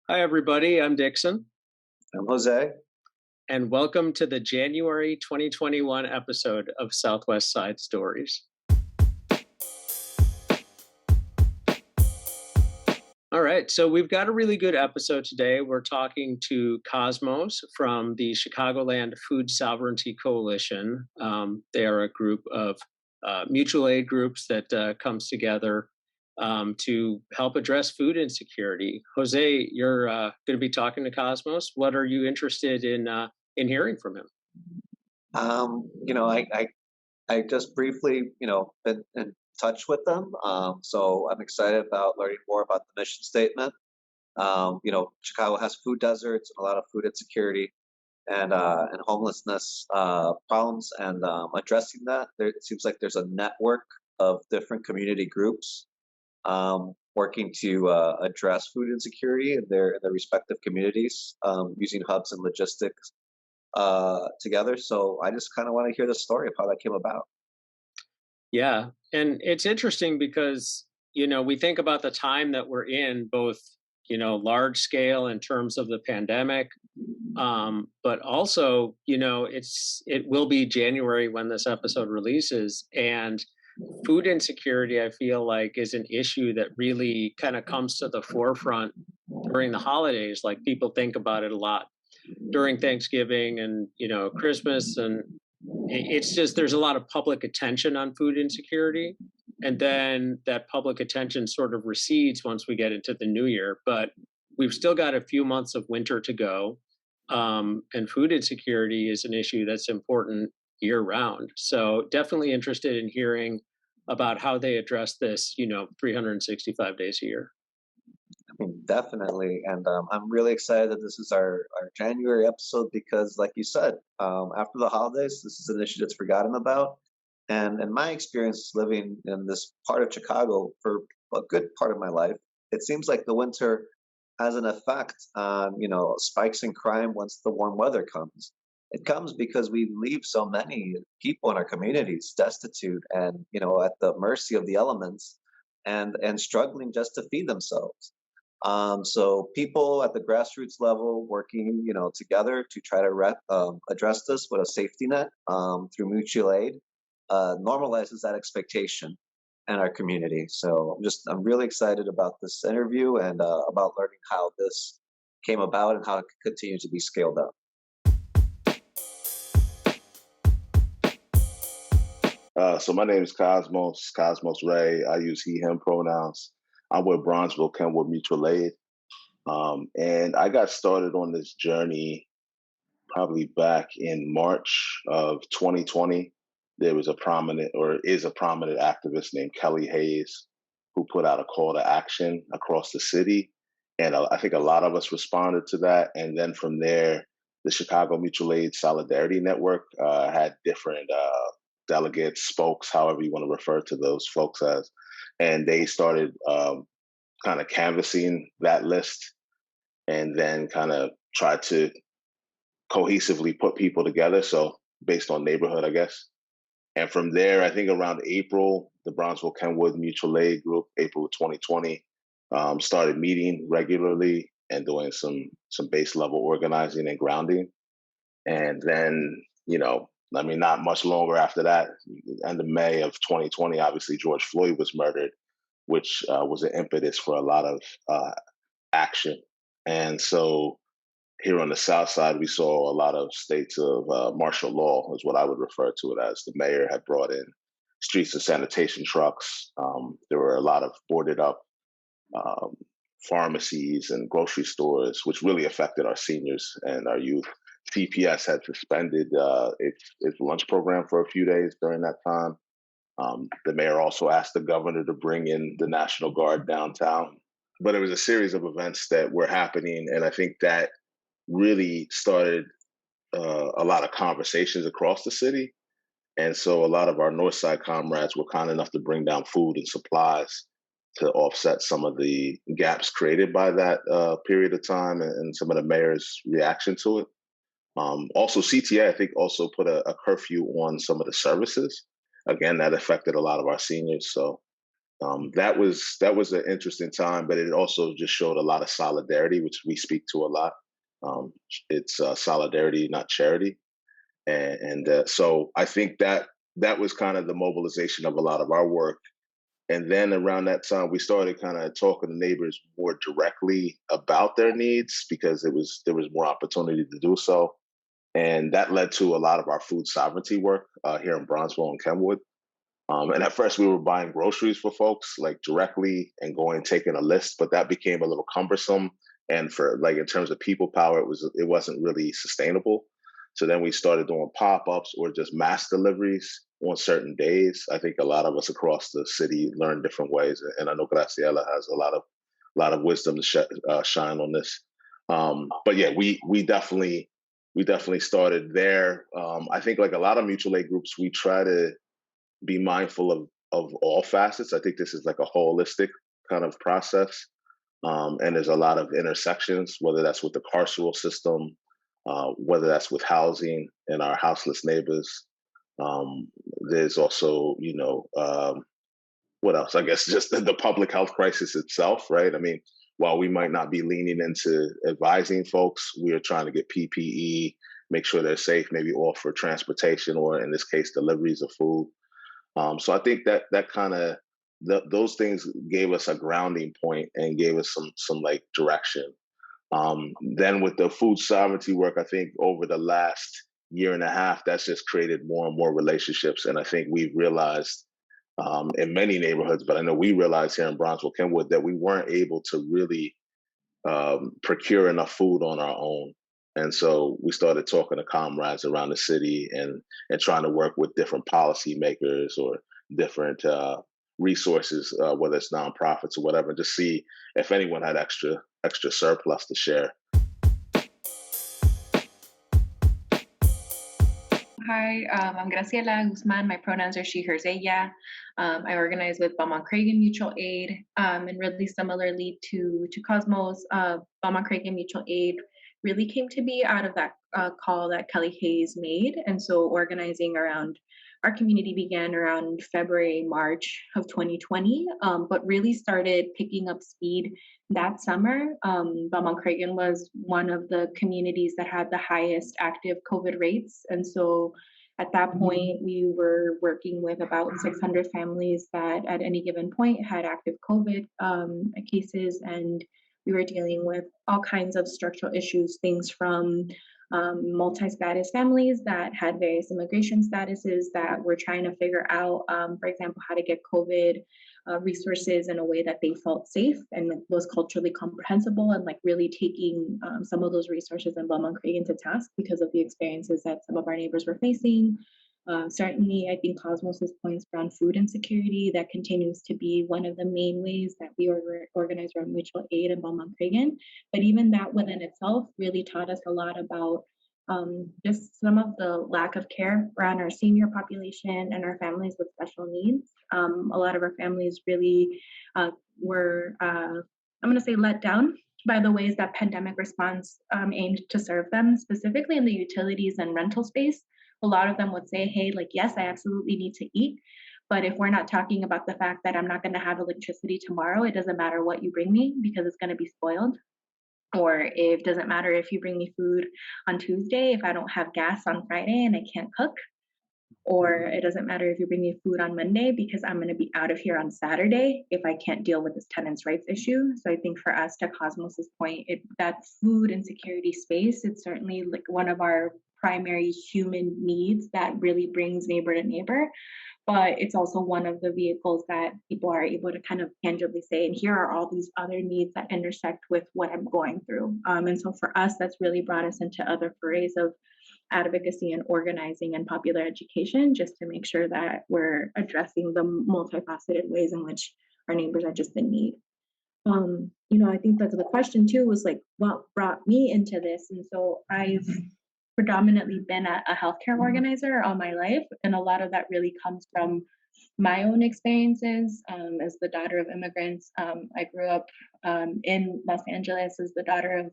Hi, everybody. I'm Dixon, I'm Jose. and welcome to the January 2021 episode of Southwest Side Stories. All right, so we've got a really good episode today. We're talking to Cosmos from the Chicagoland Food Sovereignty Coalition. They are a group of mutual aid groups that comes together to help address food insecurity. Jose, you're going to be talking to Cosmos. What are you interested in hearing from him? I just briefly, been in touch with them. So I'm excited about learning more about the mission statement. Chicago has food deserts and a lot of food insecurity and homelessness problems, and addressing that. It seems like there's a network of different community groups working to address food insecurity in their respective communities, using hubs and logistics together. So I just kind of want to hear the story of how that came about. Yeah, and it's interesting because we think about the time that we're in, both large scale in terms of the pandemic, but also it will be January when this episode releases, and food insecurity I feel like is an issue that really kind of comes to the forefront during the holidays. Like people think about it a lot during Thanksgiving and Christmas, and it's just there's a lot of public attention on food insecurity, and then that public attention sort of recedes once we get into the new year. But we've still got a few months of winter to go, and food insecurity is an issue that's important year round. So definitely interested in hearing about how they address this 365 days a year. Definitely. And I'm really excited that this is our January episode because, like you said, after the holidays, this is an issue that's forgotten about. And in my experience living in this part of Chicago for a good part of my life, it seems like the winter has an effect on, spikes in crime once the warm weather comes. It comes because we leave so many people in our communities destitute and, at the mercy of the elements and struggling just to feed themselves. So people at the grassroots level working, together to try to address this with a safety net through mutual aid normalizes that expectation in our community. So I'm really excited about this interview and about learning how this came about and how it could continue to be scaled up. So my name is Cosmos Ray. I use he, him pronouns. I'm with Bronzeville, Kenwood Mutual Aid. And I got started on this journey probably back in March of 2020. There was is a prominent activist named Kelly Hayes who put out a call to action across the city. And I think a lot of us responded to that. And then from there, the Chicago Mutual Aid Solidarity Network had different delegates, spokes, however you want to refer to those folks as. And they started kind of canvassing that list and then kind of tried to cohesively put people together. So based on neighborhood, I guess. And from there, I think around April, the Bronzeville Kenwood Mutual Aid Group, April of 2020, started meeting regularly and doing some base level organizing and grounding. And then, not much longer after that, end of May of 2020, obviously George Floyd was murdered, which was an impetus for a lot of action. And so here on the South Side, we saw a lot of states of martial law, is what I would refer to it as. The mayor had brought in streets and sanitation trucks. There were a lot of boarded up pharmacies and grocery stores, which really affected our seniors and our youth. CPS had suspended its lunch program for a few days during that time. The mayor also asked the governor to bring in the National Guard downtown. But it was a series of events that were happening, and I think that really started a lot of conversations across the city. And so a lot of our North Side comrades were kind enough to bring down food and supplies to offset some of the gaps created by that period of time and some of the mayor's reaction to it. Also, CTA, I think, also put a curfew on some of the services. Again, that affected a lot of our seniors. So That was an interesting time, but it also just showed a lot of solidarity, which we speak to a lot. It's solidarity, not charity, and so I think that was kind of the mobilization of a lot of our work. And then around that time, we started kind of talking to neighbors more directly about their needs because there was more opportunity to do so, and that led to a lot of our food sovereignty work here in Bronzeville and Kenwood. And at first, we were buying groceries for folks like directly and going taking a list, but that became a little cumbersome. And for like in terms of people power, it wasn't really sustainable. So then we started doing pop ups or just mass deliveries on certain days. I think a lot of us across the city learn different ways, and I know Graciela has a lot of wisdom to shine on this. But yeah, we definitely started there. I think like a lot of mutual aid groups, we try to be mindful of all facets. I think this is like a holistic kind of process, and there's a lot of intersections, whether that's with the carceral system, whether that's with housing and our houseless neighbors. There's also, what else? I guess just the public health crisis itself, right? I mean, while we might not be leaning into advising folks, we are trying to get PPE, make sure they're safe, maybe offer transportation or in this case, deliveries of food. So I think that kind of those things gave us a grounding point and gave us some like direction. Then with the food sovereignty work, I think over the last year and a half, that's just created more and more relationships. And I think we've realized in many neighborhoods, but I know we realized here in Bronzeville, Kenwood, that we weren't able to really procure enough food on our own. And so we started talking to comrades around the city and trying to work with different policymakers or different resources, whether it's nonprofits or whatever, to see if anyone had extra surplus to share. Hi, I'm Graciela Guzmán. My pronouns are she, hers, ella. I organize with Belmont Cragin Mutual Aid, and really similarly to Cosmos, Belmont Cragin Mutual Aid really came to be out of that call that Kelly Hayes made. And so organizing around our community began around February, March of 2020, but really started picking up speed that summer. Belmont Cragin was one of the communities that had the highest active COVID rates. And so at that point, we were working with about 600 families that at any given point had active COVID cases. And we were dealing with all kinds of structural issues, things from multi-status families that had various immigration statuses that were trying to figure out, for example, how to get COVID resources in a way that they felt safe and was culturally comprehensible, and like really taking some of those resources in Belmont Cragin to task because of the experiences that some of our neighbors were facing. Certainly, I think Cosmos's points around food insecurity, that continues to be one of the main ways that we organize our mutual aid in Belmont Cragin. But even that within itself really taught us a lot about just some of the lack of care around our senior population and our families with special needs. A lot of our families really were, I'm going to say, let down by the ways that pandemic response aimed to serve them, specifically in the utilities and rental space. A lot of them would say, hey, like, yes, I absolutely need to eat. But if we're not talking about the fact that I'm not going to have electricity tomorrow, it doesn't matter what you bring me because it's going to be spoiled. Or it doesn't matter if you bring me food on Tuesday if I don't have gas on Friday and I can't cook. Or it doesn't matter if you bring me food on Monday because I'm going to be out of here on Saturday if I can't deal with this tenants' rights issue. So I think for us, to Cosmos's point, that food insecurity space, it's certainly like one of our primary human needs that really brings neighbor to neighbor. But it's also one of the vehicles that people are able to kind of tangibly say, and here are all these other needs that intersect with what I'm going through. And so for us, that's really brought us into other forays of advocacy and organizing and popular education, just to make sure that we're addressing the multifaceted ways in which our neighbors are just in need. I think that the question too was like, what brought me into this? And so I've predominantly been a healthcare organizer all my life. And a lot of that really comes from my own experiences as the daughter of immigrants. I grew up in Los Angeles as the daughter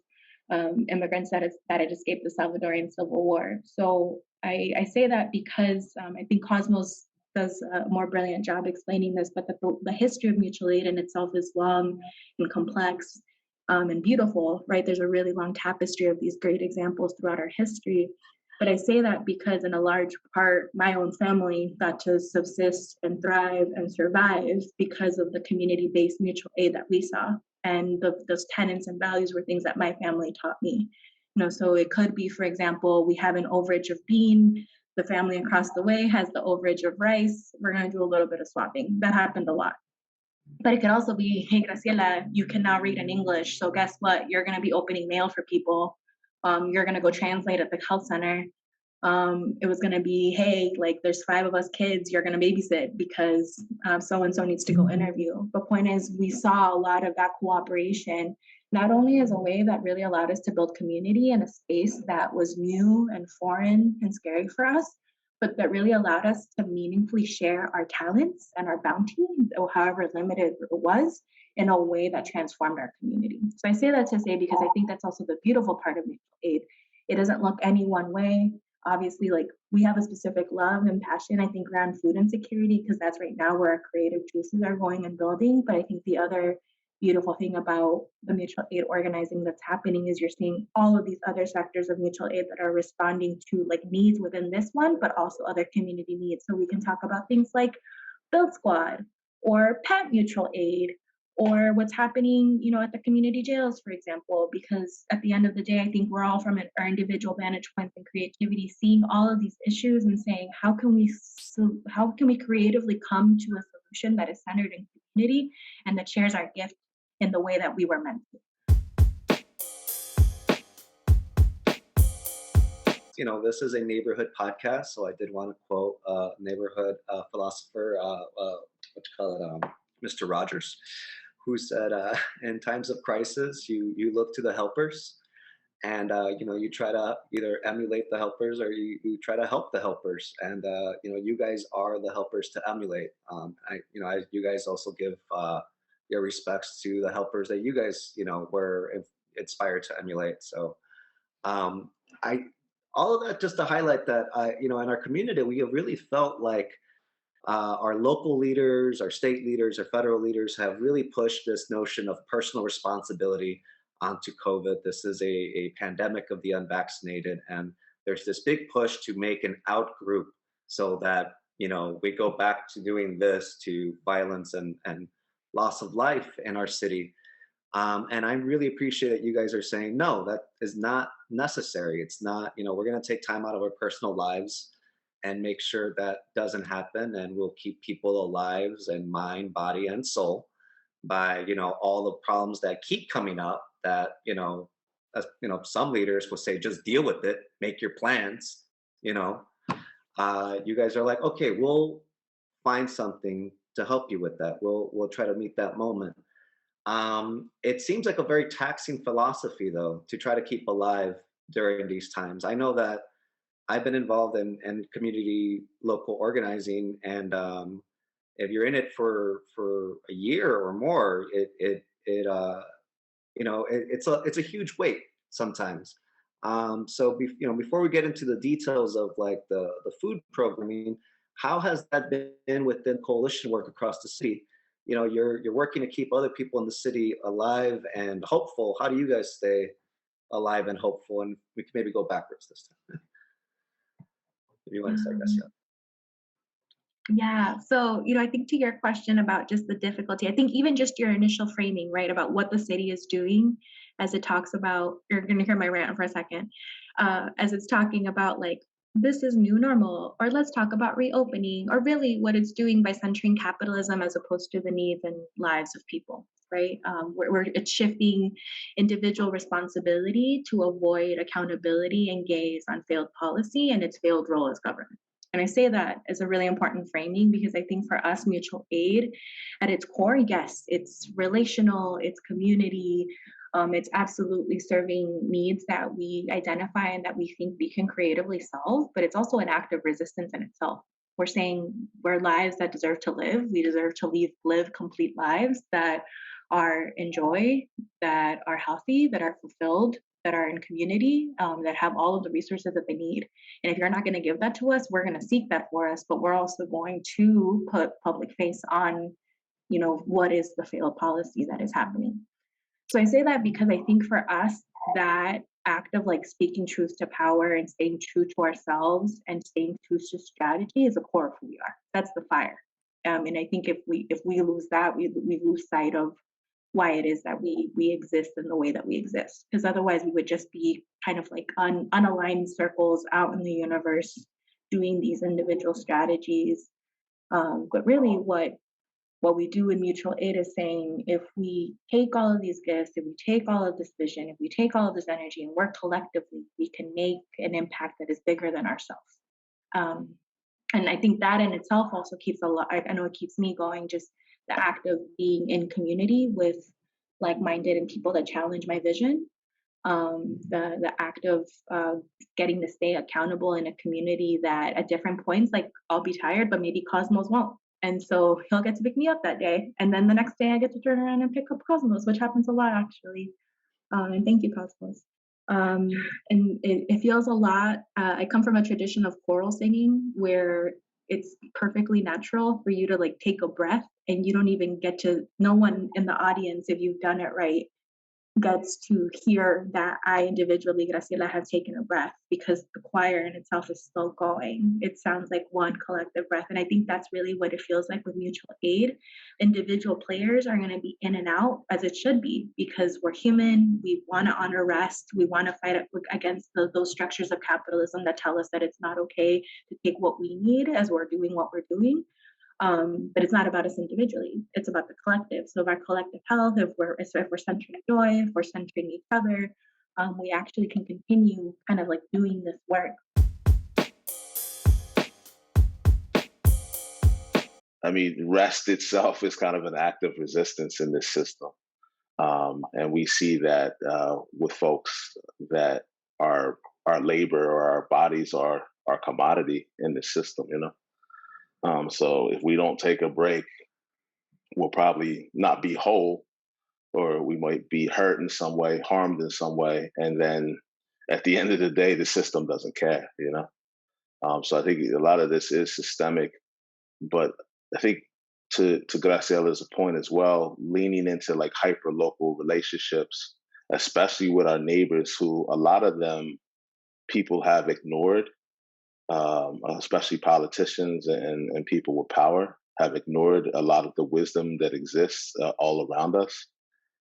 of immigrants that had escaped the Salvadorian Civil War. So I say that because I think Cosmos does a more brilliant job explaining this, but the history of mutual aid in itself is long and complex, and beautiful, right? There's a really long tapestry of these great examples throughout our history. But I say that because in a large part, my own family got to subsist and thrive and survive because of the community-based mutual aid that we saw. And those tenets and values were things that my family taught me. So it could be, for example, we have an overage of bean, the family across the way has the overage of rice, we're going to do a little bit of swapping. That happened a lot. But it could also be, hey, Graciela, you can now read in English, so guess what? You're going to be opening mail for people. You're going to go translate at the health center. It was going to be, hey, like there's 5 of us kids, you're going to babysit because so-and-so needs to go interview. The point is, we saw a lot of that cooperation, not only as a way that really allowed us to build community in a space that was new and foreign and scary for us, but that really allowed us to meaningfully share our talents and our bounty, or however limited it was, in a way that transformed our community. So I say that to say, because I think that's also the beautiful part of mutual aid. It doesn't look any one way. Obviously, like we have a specific love and passion, I think, around food insecurity, because that's right now where our creative juices are going and building. But I think the other beautiful thing about the mutual aid organizing that's happening is you're seeing all of these other sectors of mutual aid that are responding to like needs within this one, but also other community needs. So we can talk about things like Build Squad or Pet Mutual Aid, or what's happening, at the community jails, for example, because at the end of the day, I think we're all from our individual vantage points and creativity, seeing all of these issues and saying, how can we creatively come to a solution that is centered in community and that shares our gift in the way that we were meant to. This is a neighborhood podcast, so I did want to quote neighborhood philosopher, Mr. Rogers, who said, in times of crisis, you look to the helpers, and you try to either emulate the helpers or you try to help the helpers, and you guys are the helpers to emulate. You guys also give your respects to the helpers that you guys were inspired to emulate. So all of that just to highlight that in our community we have really felt like our local leaders, our state leaders, our federal leaders have really pushed this notion of personal responsibility onto COVID. This is a pandemic of the unvaccinated, and there's this big push to make an out group so that we go back to doing this, to violence and loss of life in our city. And I really appreciate that you guys are saying, no, that is not necessary. It's not, we're going to take time out of our personal lives and make sure that doesn't happen. And we'll keep people alive in mind, body, and soul by, all the problems that keep coming up that, as, some leaders will say, just deal with it, make your plans, you guys are like, okay, we'll find something to help you with that. We'll try to meet that moment. It seems like a very taxing philosophy, though, to try to keep alive during these times. I know that I've been involved in community local organizing, and if you're in it for a year or more, it's a huge weight sometimes. So before we get into the details of like the food programming, how has that been within coalition work across the city? You're working to keep other people in the city alive and hopeful. How do you guys stay alive and hopeful? And we can maybe go backwards this time. If you want to start, Graciela. Yeah. So, I think to your question about just the difficulty, I think even just your initial framing, right, about what the city is doing as it talks about, you're going to hear my rant for a second, as it's talking about like, this is new normal, or let's talk about reopening, or really what it's doing by centering capitalism as opposed to the needs and lives of people, right? Where it's shifting individual responsibility to avoid accountability and gaze on failed policy and its failed role as government. And I say that as a really important framing because I think for us, mutual aid at its core, yes, it's relational, it's community, it's absolutely serving needs that we identify and that we think we can creatively solve, but it's also an act of resistance in itself. We're saying we're lives that deserve to live. We deserve to live complete lives that are in joy, that are healthy, that are fulfilled, that are in community, that have all of the resources that they need. And if you're not going to give that to us, we're going to seek that for us, but we're also going to put public face on, what is the failed policy that is happening. So I say that because I think for us, that act of like speaking truth to power and staying true to ourselves and staying true to strategy is a core of who we are. That's the fire. And I think if we lose that, we lose sight of why it is that we exist in the way that we exist. Because otherwise, we would just be kind of like unaligned circles out in the universe, doing these individual strategies. But really, what we do in mutual aid is saying, if we take all of these gifts, if we take all of this vision, if we take all of this energy and work collectively, we can make an impact that is bigger than ourselves. And I think that in itself also keeps I know it keeps me going, just the act of being in community with like-minded and people that challenge my vision. The act of getting to stay accountable in a community that at different points, like I'll be tired, but maybe Cosmos won't. And so he'll get to pick me up that day. And then the next day I get to turn around and pick up Cosmos, which happens a lot actually. And thank you, Cosmos. And it feels a lot. I come from a tradition of choral singing where it's perfectly natural for you to like take a breath and you don't even no one in the audience, if you've done it right, gets to hear that I individually, Graciela, have taken a breath, because the choir in itself is still going. It sounds like one collective breath. And I think that's really what it feels like with mutual aid. Individual players are going to be in and out, as it should be, because we're human. We want to honor rest. We want to fight against those structures of capitalism that tell us that it's not okay to take what we need as we're doing what we're doing. But it's not about us individually. It's about the collective. So if our collective health, if we're centering joy, if we're centering each other, we actually can continue kind of like doing this work. I mean, rest itself is kind of an act of resistance in this system. And we see that with folks that our labor or our bodies are our commodity in the system, so if we don't take a break, we'll probably not be whole, or we might be hurt in some way, harmed in some way. And then at the end of the day, the system doesn't care, So I think a lot of this is systemic, but I think to Graciela's point as well, leaning into like hyper local relationships, especially with our neighbors, who a lot of them people have ignored, especially politicians and people with power have ignored a lot of the wisdom that exists all around us.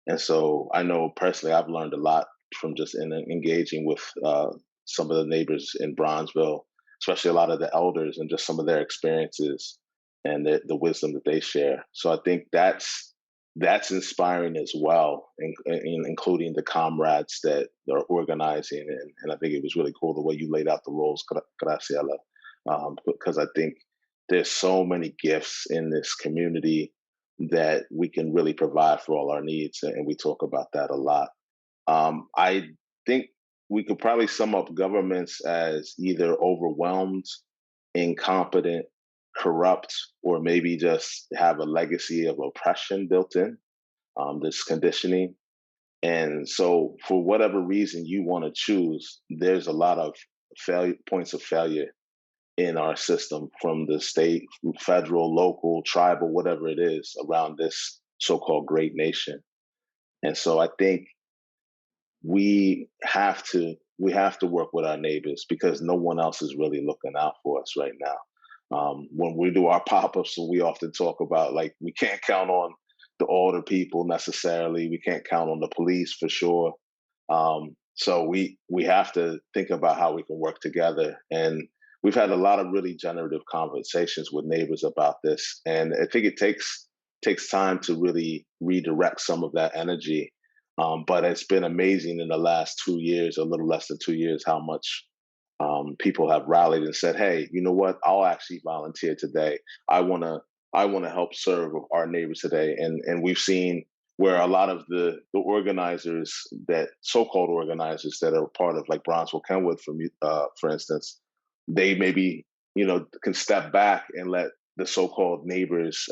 And so I know personally, I've learned a lot from just engaging with some of the neighbors in Bronzeville, especially a lot of the elders, and just some of their experiences and the wisdom that they share. So I think that's inspiring as well, including the comrades that are organizing. And I think it was really cool the way you laid out the roles, Graciela, because I think there's so many gifts in this community that we can really provide for all our needs. And we talk about that a lot. I think we could probably sum up governments as either overwhelmed, incompetent, corrupt, or maybe just have a legacy of oppression built in, this conditioning. And so for whatever reason you want to choose, there's a lot of points of failure in our system, from the state, federal, local, tribal, whatever it is, around this so-called great nation. And so I think we have to work with our neighbors, because no one else is really looking out for us right now. When we do our pop-ups, we often talk about, like, we can't count on the older people necessarily. We can't count on the police for sure. So we have to think about how we can work together. And we've had a lot of really generative conversations with neighbors about this. And I think it takes time to really redirect some of that energy. But it's been amazing in the last 2 years, a little less than 2 years, how much people have rallied and said, hey, you know what? I'll actually volunteer today. I want to help serve our neighbors today. And we've seen where a lot of the organizers, that so-called organizers that are part of, like Bronzeville, Kenwood, for instance, they maybe, can step back and let the so-called neighbors,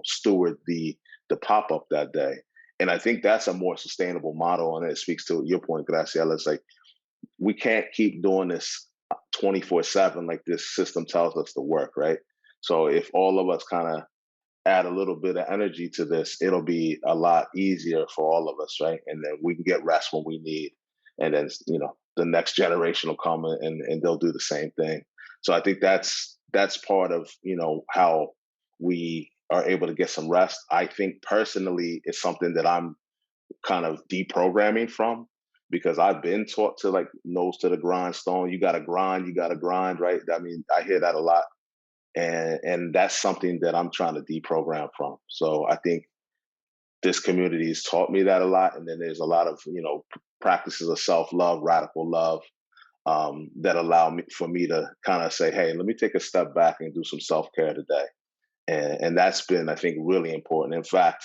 steward the pop-up that day. And I think that's a more sustainable model. And it speaks to your point, Graciela. It's like, we can't keep doing this 24/7 like this system tells us to work, right? So if all of us kind of add a little bit of energy to this, it'll be a lot easier for all of us, right? And then we can get rest when we need. And then, the next generation will come and they'll do the same thing. So I think that's part of, how we are able to get some rest. I think personally, it's something that I'm kind of deprogramming from, because I've been taught to like nose to the grindstone. You got to grind, right? I mean, I hear that a lot. And that's something that I'm trying to deprogram from. So I think this community has taught me that a lot. And then there's a lot of, practices of self-love, radical love, that allow me to kind of say, hey, let me take a step back and do some self-care today. And that's been, I think, really important. In fact,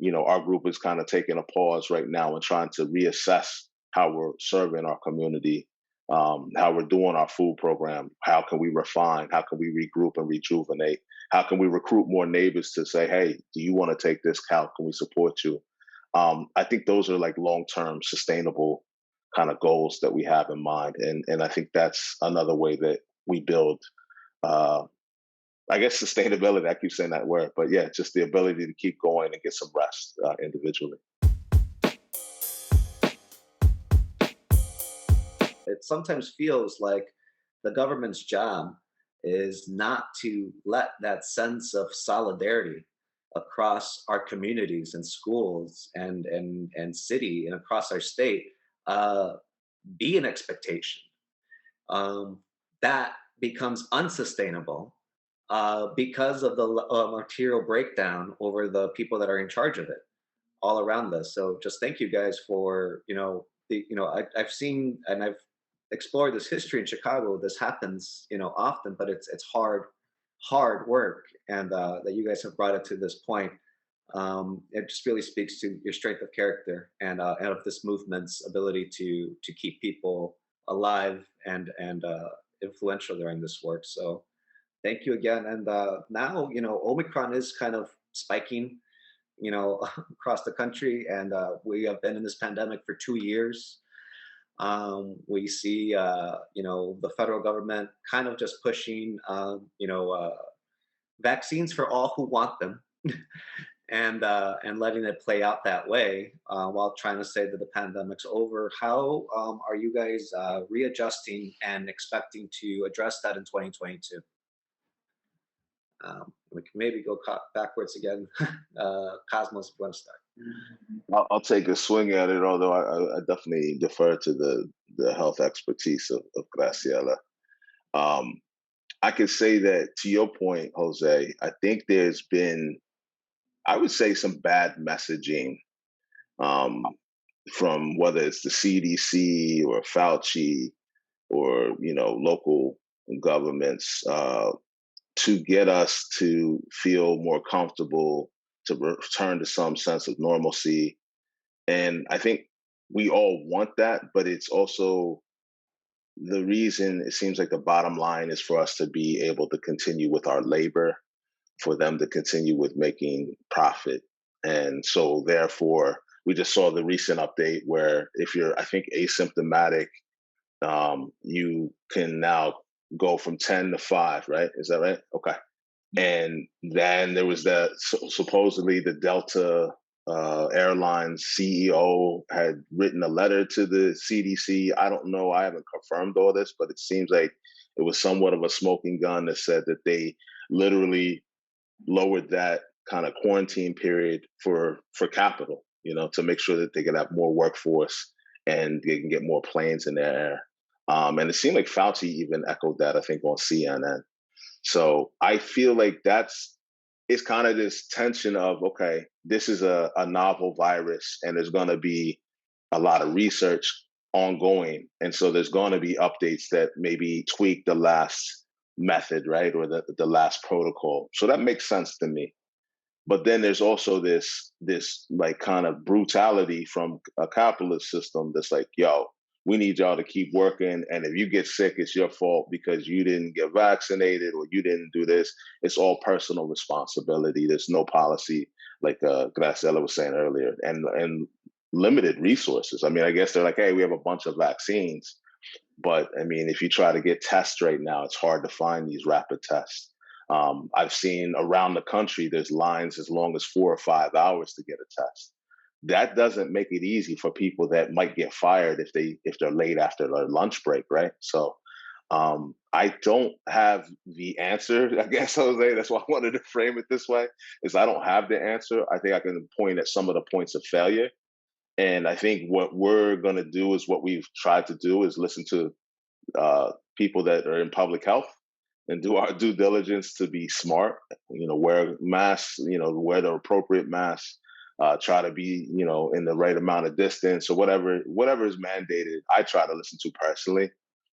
our group is kind of taking a pause right now and trying to reassess how we're serving our community, how we're doing our food program, how can we refine, how can we regroup and rejuvenate, how can we recruit more neighbors to say, hey, do you want to take this? How can we support you? I think those are like long-term sustainable kind of goals that we have in mind. And I think that's another way that we build, I guess, sustainability. I keep saying that word, but yeah, just the ability to keep going and get some rest individually. It sometimes feels like the government's job is not to let that sense of solidarity across our communities and schools and city and across our state be an expectation. That becomes unsustainable because of the material breakdown over the people that are in charge of it all around us. So just thank you guys for, I've seen and I've explored this history in Chicago. This happens, often, but it's hard work. And that you guys have brought it to this point. It just really speaks to your strength of character and of this movement's ability to keep people alive and influential during this work. So thank you again. And now, Omicron is kind of spiking, across the country, and we have been in this pandemic for 2 years. We see, the federal government kind of just pushing, vaccines for all who want them, and letting it play out that way while trying to say that the pandemic's over. How are you guys readjusting and expecting to address that in 2022? We can maybe go backwards again. Cosmos, want to start? I'll take a swing at it, although I definitely defer to the health expertise of Graciela. I could say that, to your point, Jose, I think there's been, I would say, some bad messaging from whether it's the CDC or Fauci or, local governments to get us to feel more comfortable, to return to some sense of normalcy. And I think we all want that, but it's also the reason it seems like the bottom line is for us to be able to continue with our labor, for them to continue with making profit. And so therefore, we just saw the recent update where if you're, I think, asymptomatic, you can now go from 10 to 5, right? Is that right? Okay. And then there was supposedly the Delta Airlines CEO had written a letter to the CDC. I don't know. I haven't confirmed all this, but it seems like it was somewhat of a smoking gun that said that they literally lowered that kind of quarantine period for capital, to make sure that they can have more workforce and they can get more planes in the air. And it seemed like Fauci even echoed that, I think, on CNN. So I feel like it's kind of this tension of, okay, this is a novel virus and there's going to be a lot of research ongoing. And so there's going to be updates that maybe tweak the last method, right? Or the last protocol. So that makes sense to me. But then there's also this like kind of brutality from a capitalist system that's like, yo, we need y'all to keep working. And if you get sick, it's your fault because you didn't get vaccinated or you didn't do this. It's all personal responsibility. There's no policy like Graciela was saying earlier, and limited resources. I mean, I guess they're like, hey, we have a bunch of vaccines, but I mean, if you try to get tests right now, it's hard to find these rapid tests. I've seen around the country, there's lines as long as 4 or 5 hours to get a test. That doesn't make it easy for people that might get fired if they're late after their lunch break, right? So I don't have the answer, I guess, Jose. That's why I wanted to frame it this way, is I don't have the answer. I think I can point at some of the points of failure. And I think what we're going to do is what we've tried to do is listen to people that are in public health and do our due diligence to be smart, wear masks, wear the appropriate masks, try to be, in the right amount of distance or whatever is mandated. I try to listen to personally.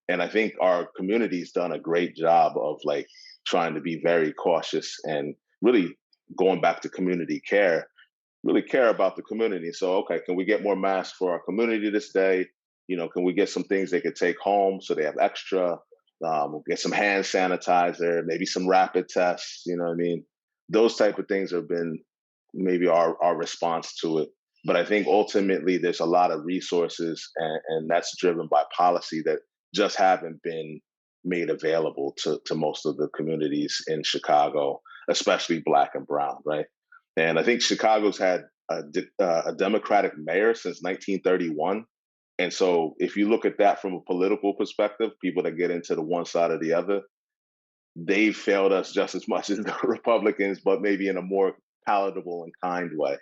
And I think our community's done a great job of like trying to be very cautious and really going back to community care, really care about the community. So, okay, can we get more masks for our community this day? Can we get some things they could take home so they have extra? Get some hand sanitizer, maybe some rapid tests. You know what I mean? Those type of things have been maybe our response to it. But I think ultimately there's a lot of resources, and that's driven by policy that just haven't been made available to most of the communities in Chicago, especially Black and Brown, right? And I think Chicago's had a Democratic mayor since 1931. And so if you look at that from a political perspective, people that get into the one side or the other, they've failed us just as much as the Republicans, but maybe in a more palatable and kind way,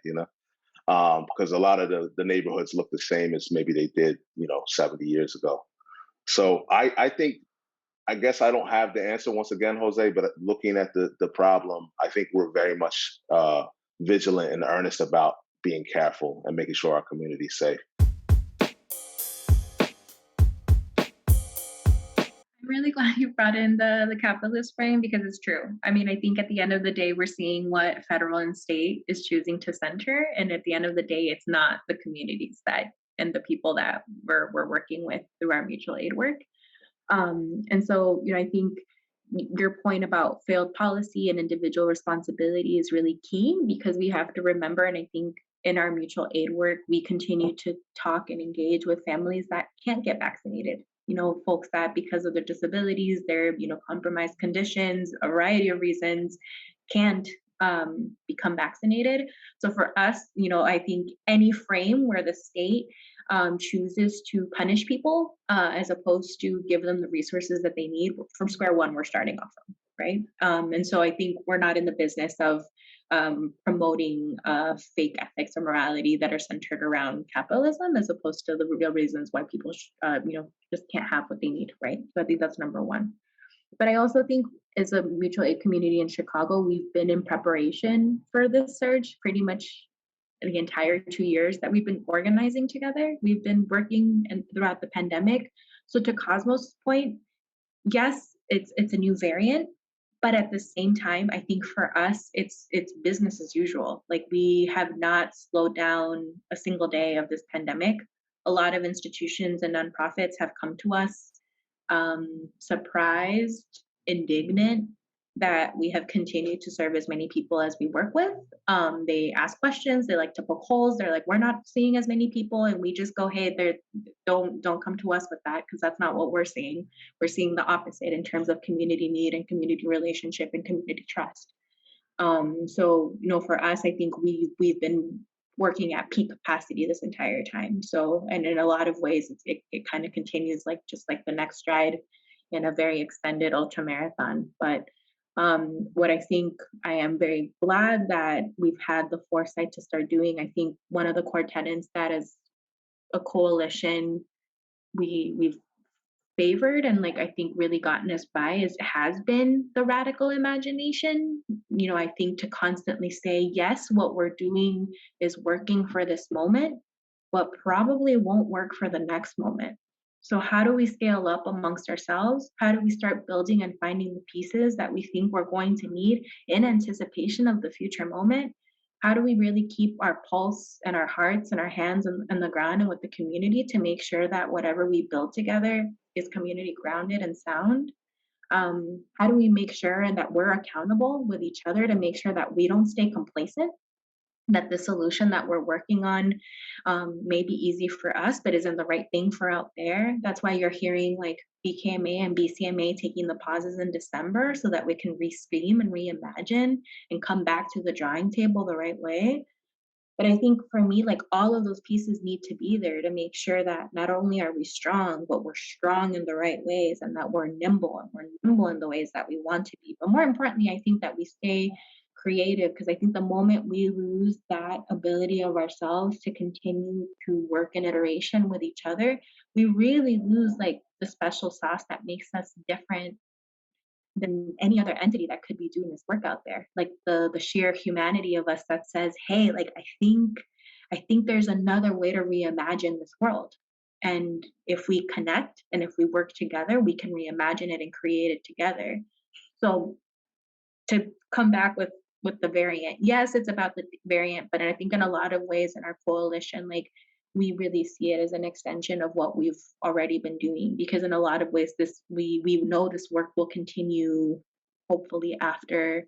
because a lot of the neighborhoods look the same as maybe they did, 70 years ago. So I guess I don't have the answer once again, Jose, but looking at the problem, I think we're very much vigilant and earnest about being careful and making sure our community's safe. I'm really glad you brought in the capitalist frame, because it's true. I mean, I think at the end of the day, we're seeing what federal and state is choosing to center. And at the end of the day, it's not the communities and the people that we're working with through our mutual aid work. And so, I think your point about failed policy and individual responsibility is really key, because we have to remember, and I think in our mutual aid work, we continue to talk and engage with families that can't get vaccinated. Folks that because of their disabilities, their, compromised conditions, a variety of reasons, can't become vaccinated. So for us, I think any frame where the state chooses to punish people as opposed to give them the resources that they need, from square one, we're starting off from, right? And so I think we're not in the business of promoting fake ethics or morality that are centered around capitalism, as opposed to the real reasons why people, just can't have what they need, right? So I think that's number one. But I also think as a mutual aid community in Chicago, we've been in preparation for this surge pretty much the entire 2 years that we've been organizing together. We've been working throughout the pandemic. So to Cosmo's point, yes, it's a new variant, but at the same time, I think for us, it's business as usual. Like, we have not slowed down a single day of this pandemic. A lot of institutions and nonprofits have come to us surprised, indignant that we have continued to serve as many people as we work with. They ask questions, they like to poke holes. They're like, we're not seeing as many people, and we just go, hey, don't come to us with that, because that's not what we're seeing. We're seeing the opposite in terms of community need and community relationship and community trust. So for us, I think we've been working at peak capacity this entire time. So, and in a lot of ways, it kind of continues just like the next stride in a very extended ultra marathon. But what I think I am very glad that we've had the foresight to start doing, I think one of the core tenets that as a coalition we've favored and I think really gotten us by has been the radical imagination. I think to constantly say, yes, what we're doing is working for this moment, but probably won't work for the next moment. So how do we scale up amongst ourselves? How do we start building and finding the pieces that we think we're going to need in anticipation of the future moment? How do we really keep our pulse and our hearts and our hands on the ground and with the community to make sure that whatever we build together is community grounded and sound? How do we make sure that we're accountable with each other to make sure that we don't stay complacent? that the solution that we're working on may be easy for us, but isn't the right thing for out there. That's why you're hearing like BKMA and BCMA taking the pauses in December so that we can re-stream and reimagine and come back to the drawing table the right way. But I think for me, like all of those pieces need to be there to make sure that not only are we strong, but we're strong in the right ways and that we're nimble and we're nimble in the ways that we want to be. But more importantly, I think that we stay creative because I think the moment we lose that ability of ourselves to continue to work in iteration with each other, we really lose like the special sauce that makes us different than any other entity that could be doing this work out there. Like the sheer humanity of us that says, hey, like I think there's another way to reimagine this world. And if we connect and if we work together, we can reimagine it and create it together. So to come back with the variant, yes, it's about the variant, but I think in a lot of ways in our coalition, like we really see it as an extension of what we've already been doing because in a lot of ways this we know this work will continue hopefully after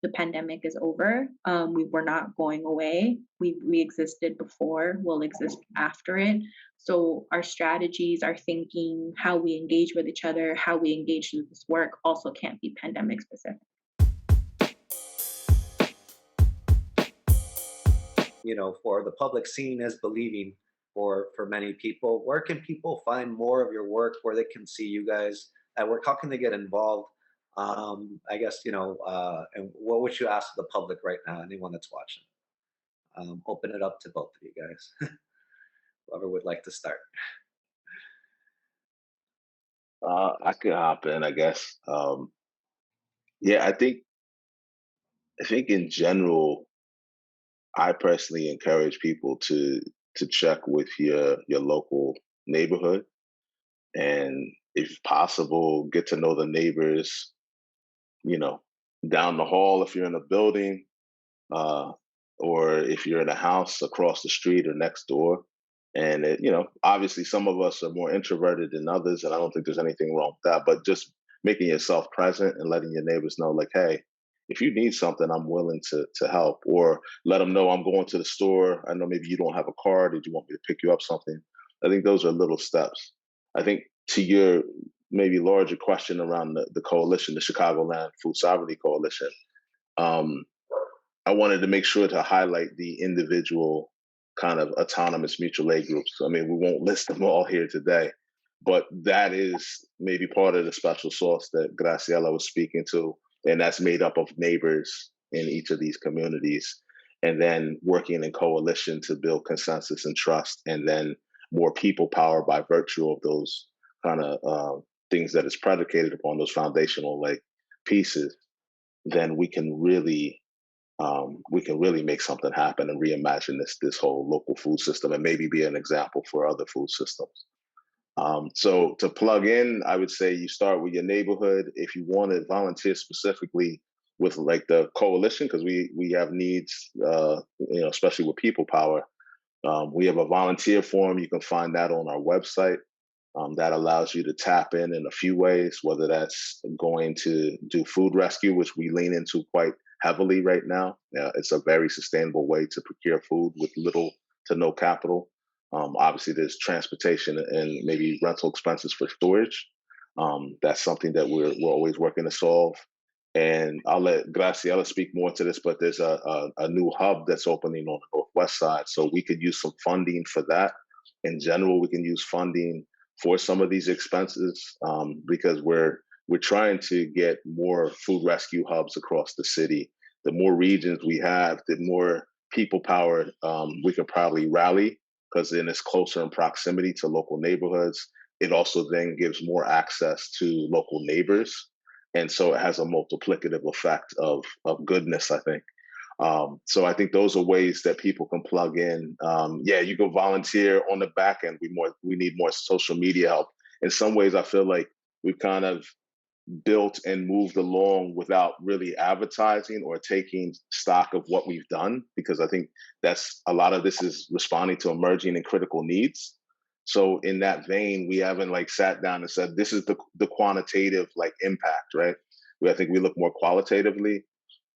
the pandemic is over. We were not going away. We existed before, we'll exist after it. So our strategies, our thinking, how we engage with each other, how we engage with this work also can't be pandemic specific. For the public, seeing is believing for many people. Where can people find more of your work, where they can see you guys at work? How can they get involved? I guess, and what would you ask the public right now, anyone that's watching? Open it up to both of you guys. Whoever would like to start. I could hop in, I guess. Yeah, I think in general, I personally encourage people to check with your local neighborhood and if possible, get to know the neighbors, you know, down the hall if you're in a building, uh, or if you're in a house across the street or next door. And obviously, some of us are more introverted than others, and I don't think there's anything wrong with that. But just making yourself present and letting your neighbors know, like, hey, if you need something, I'm willing to help, or let them know I'm going to the store. I know maybe you don't have a car. Did you want me to pick you up something? I think those are little steps. I think to your maybe larger question around the coalition, the Chicagoland Food Sovereignty Coalition. Um, I wanted to make sure to highlight the individual kind of autonomous mutual aid groups. I mean, we won't list them all here today, but that is maybe part of the special sauce that Graciela was speaking to. And that's made up of neighbors in each of these communities. And then working in coalition to build consensus and trust, and then more people power by virtue of those kind of things that is predicated upon those foundational like pieces, then we can really make something happen and reimagine this whole local food system and maybe be an example for other food systems. So to plug in, I would say you start with your neighborhood. If you want to volunteer specifically with like the coalition, because we have needs, especially with people power. We have a volunteer form. You can find that on our website. That allows you to tap in a few ways, whether that's going to do food rescue, which we lean into quite heavily right now. It's a very sustainable way to procure food with little to no capital. Obviously, there's transportation and maybe rental expenses for storage. That's something that we're always working to solve. And I'll let Graciela speak more to this, but there's a new hub that's opening on the Northwest side. So we could use some funding for that. In general, we can use funding for some of these expenses because we're trying to get more food rescue hubs across the city. The more regions we have, the more people power we can probably rally, because then it's closer in proximity to local neighborhoods. It also then gives more access to local neighbors. And so it has a multiplicative effect of goodness, I think. So I think those are ways that people can plug in. You go volunteer on the back end. We need more social media help. In some ways, I feel like we've kind of built and moved along without really advertising or taking stock of what we've done, because I think that's a lot of this is responding to emerging and critical needs. So in that vein, we haven't like sat down and said, this is the quantitative like impact, right? I think we look more qualitatively.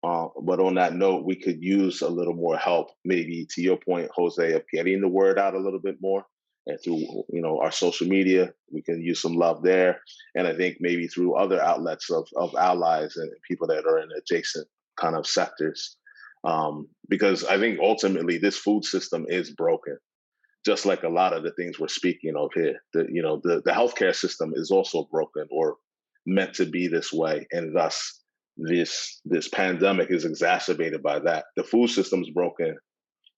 But on that note, we could use a little more help, maybe to your point, Jose, of getting the word out a little bit more. And through our social media, we can use some love there. And I think maybe through other outlets of allies and people that are in adjacent kind of sectors. Because I think ultimately this food system is broken, just like a lot of the things we're speaking of here. The healthcare system is also broken or meant to be this way, and thus this pandemic is exacerbated by that. The food system's broken,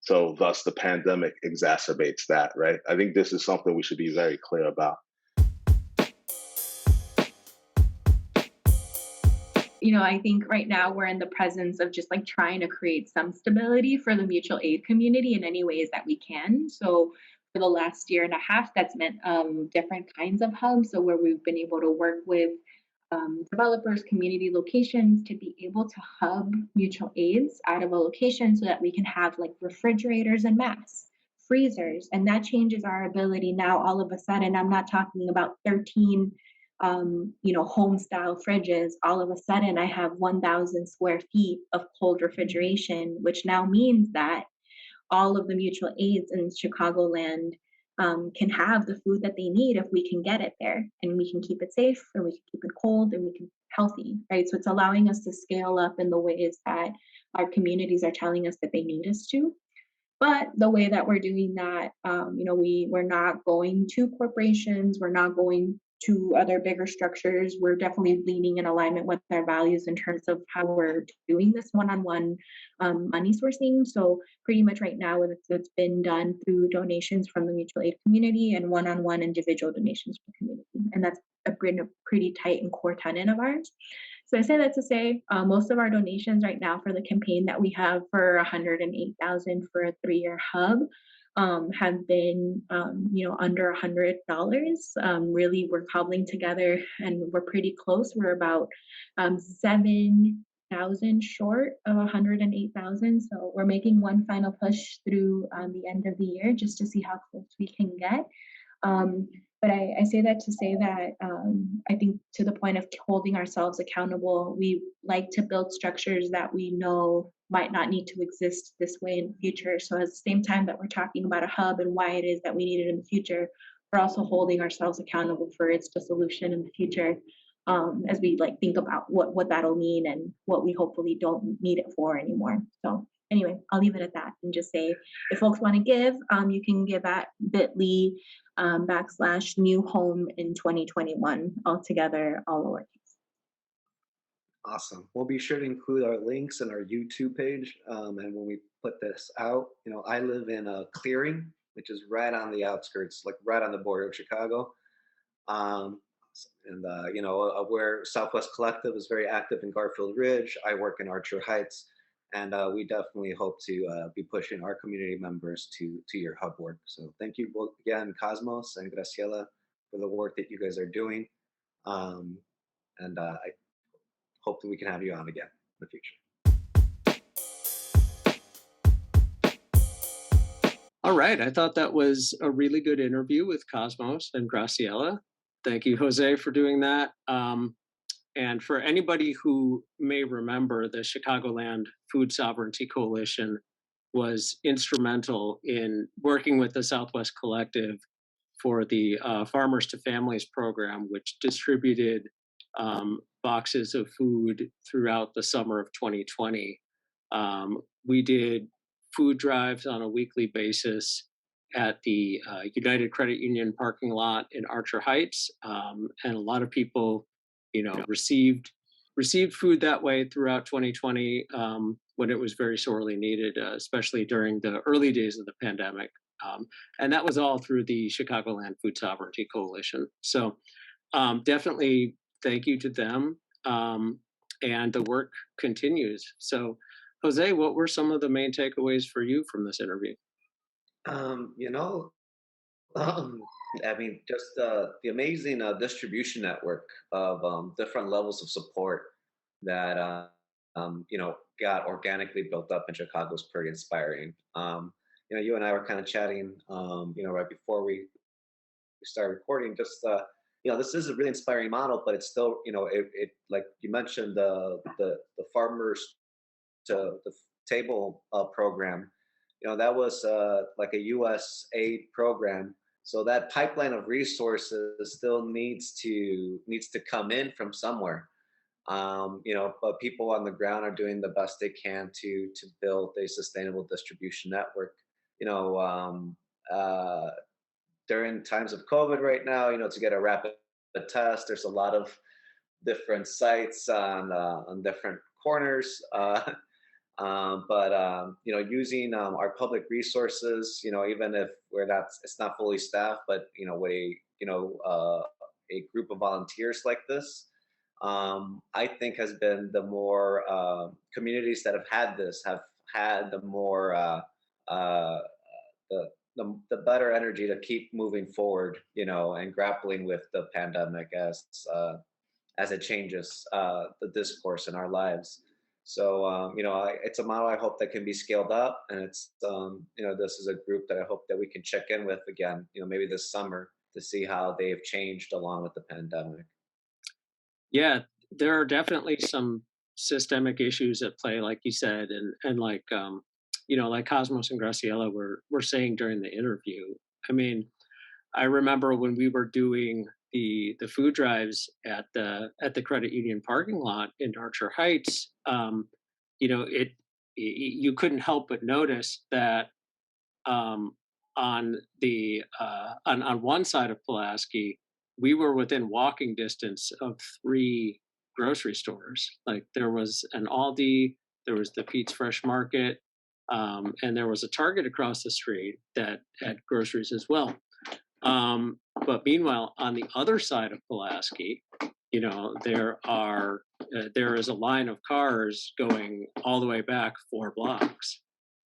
so thus the pandemic exacerbates that, right? I think this is something we should be very clear about. I think right now we're in the presence of just like trying to create some stability for the mutual aid community in any ways that we can. So for the last year and a half, that's meant different kinds of hubs. So where we've been able to work with developers, community locations to be able to hub mutual aids out of a location so that we can have like refrigerators and mass freezers. And that changes our ability now all of a sudden. I'm not talking about 13 home style fridges. All of a sudden I have 1,000 square feet of cold refrigeration, which now means that all of the mutual aids in Chicagoland can have the food that they need if we can get it there, and we can keep it safe, and we can keep it cold, and we can healthy, right? So it's allowing us to scale up in the ways that our communities are telling us that they need us to. But the way that we're doing that, we're not going to corporations, we're not going to other bigger structures. We're definitely leaning in alignment with our values in terms of how we're doing this one-on-one money sourcing. So pretty much right now, it's been done through donations from the mutual aid community and one-on-one individual donations from the community. And that's been a pretty tight and core tenet of ours. So I say that to say most of our donations right now for the campaign that we have for 108,000 for a 3-year hub have been, under $100. Really, we're cobbling together, and we're pretty close. We're about 7,000 short of 108,000. So we're making one final push through the end of the year just to see how close we can get. But I say that to say that I think to the point of holding ourselves accountable, we like to build structures that we know might not need to exist this way in the future. So at the same time that we're talking about a hub and why it is that we need it in the future, we're also holding ourselves accountable for its dissolution in the future as we think about what that'll mean and what we hopefully don't need it for anymore. So anyway, I'll leave it at that and just say, if folks want to give, you can give at bit.ly /new home in 2021, all together, all lowercase. Awesome. We'll be sure to include our links in our YouTube page. And when we put this out, I live in a clearing, which is right on the outskirts, like right on the border of Chicago. Where Southwest Collective is very active in Garfield Ridge. I work in Archer Heights. And we definitely hope to be pushing our community members to your hub work. So thank you both again, Cosmos and Graciela, for the work that you guys are doing. I hope that we can have you on again in the future. All right. I thought that was a really good interview with Cosmos and Graciela. Thank you, Jose, for doing that. And for anybody who may remember, the Chicagoland Food Sovereignty Coalition was instrumental in working with the Southwest Collective for the Farmers to Families program, which distributed boxes of food throughout the summer of 2020. We did food drives on a weekly basis at the United Credit Union parking lot in Archer Heights, and a lot of people received food that way throughout 2020 when it was very sorely needed, especially during the early days of the pandemic. And that was all through the Chicagoland Food Sovereignty Coalition. So definitely thank you to them. And the work continues. So Jose, what were some of the main takeaways for you from this interview? Just the amazing distribution network of different levels of support that got organically built up in Chicago is pretty inspiring. You and I were kind of chatting, right before we started recording. Just this is a really inspiring model, but it's still, it like you mentioned, the farmers to the table program, that was like a U.S. aid program. So that pipeline of resources still needs to come in from somewhere. But people on the ground are doing the best they can to build a sustainable distribution network. You know, uh, During times of COVID right now, to get a rapid test, there's a lot of different sites on different corners. Using our public resources, even if it's not fully staffed, but a group of volunteers like this, I think has been the more communities that have had this have had the more uh, the better energy to keep moving forward, and grappling with the pandemic as it changes the discourse in our lives. So, it's a model I hope that can be scaled up, and this is a group that I hope that we can check in with again, maybe this summer to see how they've changed along with the pandemic. Yeah, there are definitely some systemic issues at play, like you said, and like like Cosmos and Graciela were saying during the interview. I mean, I remember when we were doing the food drives at the credit union parking lot in Archer Heights. You couldn't help but notice that um, on on one side of Pulaski, we were within walking distance of three grocery stores. Like there was an Aldi, there was the Pete's Fresh Market, and there was a Target across the street that had groceries as well. But meanwhile, on the other side of Pulaski, there is a line of cars going all the way back 4 blocks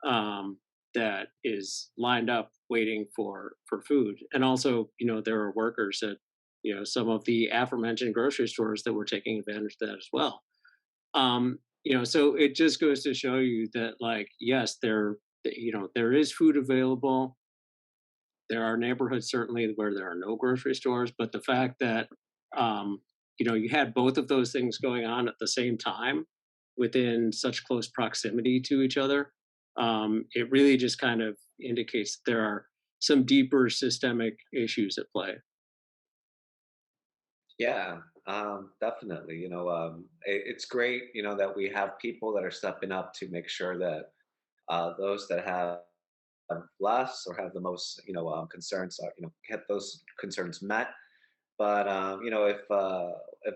that is lined up waiting for food, and also there are workers at some of the aforementioned grocery stores that were taking advantage of that as well. So it just goes to show you that, like, yes, there is food available. There are neighborhoods certainly where there are no grocery stores, but the fact that you had both of those things going on at the same time within such close proximity to each other, it really just kind of indicates that there are some deeper systemic issues at play. Yeah, definitely. It's great, that we have people that are stepping up to make sure that those that have less or have the most, concerns, get those concerns met. But if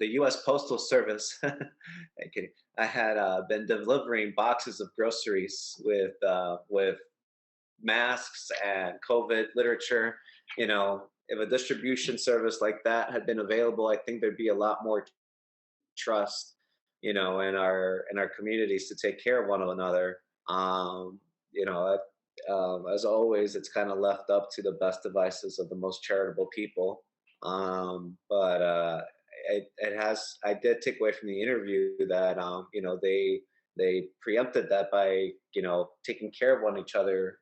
the U.S. Postal Service, okay, I had been delivering boxes of groceries with masks and COVID literature. If a distribution service like that had been available, I think there'd be a lot more trust, in our communities to take care of one another. You know, as always, it's kind of left up to the best devices of the most charitable people. But I did take away from the interview that they preempted that by taking care of one each other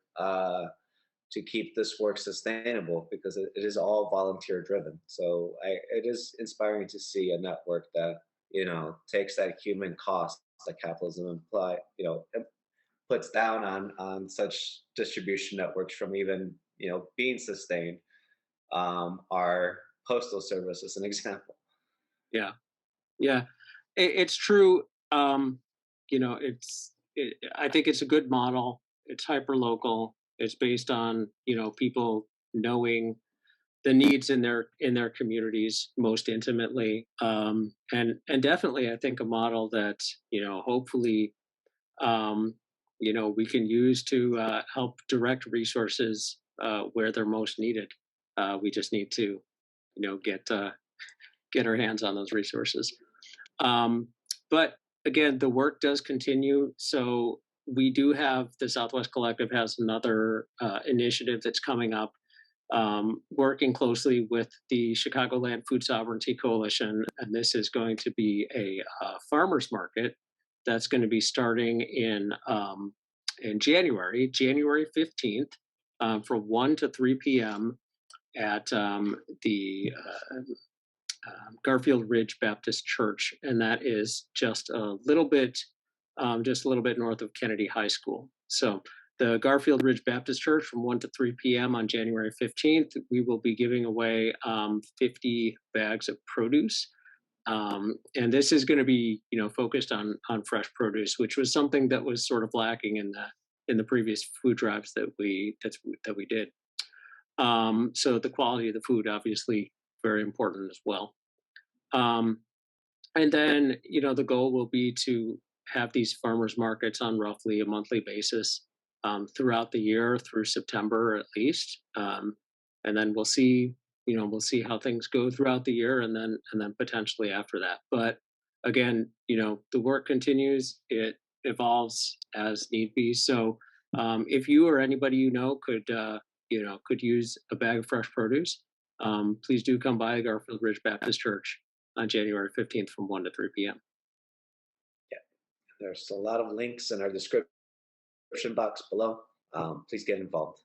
to keep this work sustainable, because it is all volunteer driven. So it is inspiring to see a network that takes that human cost that capitalism puts down on such distribution networks from even being sustained. Our postal service is an example. Yeah, yeah, it's true. I think it's a good model. It's hyper local. It's based on people knowing the needs in their communities most intimately, and definitely I think a model that hopefully we can use to help direct resources where they're most needed. We just need to get our hands on those resources. But again, the work does continue. So we do have the Southwest Collective has another initiative that's coming up, working closely with the Chicagoland Food Sovereignty Coalition, and this is going to be a farmers market that's going to be starting in January 15th, from 1 to 3 p.m. at the Garfield Ridge Baptist Church, and that is just a little bit just a little bit north of Kennedy High School. So the Garfield Ridge Baptist Church from 1 to 3 p.m. on January 15th, we will be giving away 50 bags of produce. And this is going to be, focused on fresh produce, which was something that was sort of lacking in the previous food drives that we did. So the quality of the food, obviously, very important as well. And then, the goal will be to have these farmers markets on roughly a monthly basis throughout the year through September at least. And then we'll see how things go throughout the year and then potentially after that. But again, the work continues. It evolves as need be. So if you or anybody could use a bag of fresh produce, please do come by Garfield Ridge Baptist Church on January 15th from 1 to 3 p.m. Yeah, there's a lot of links in our description box below. Please get involved.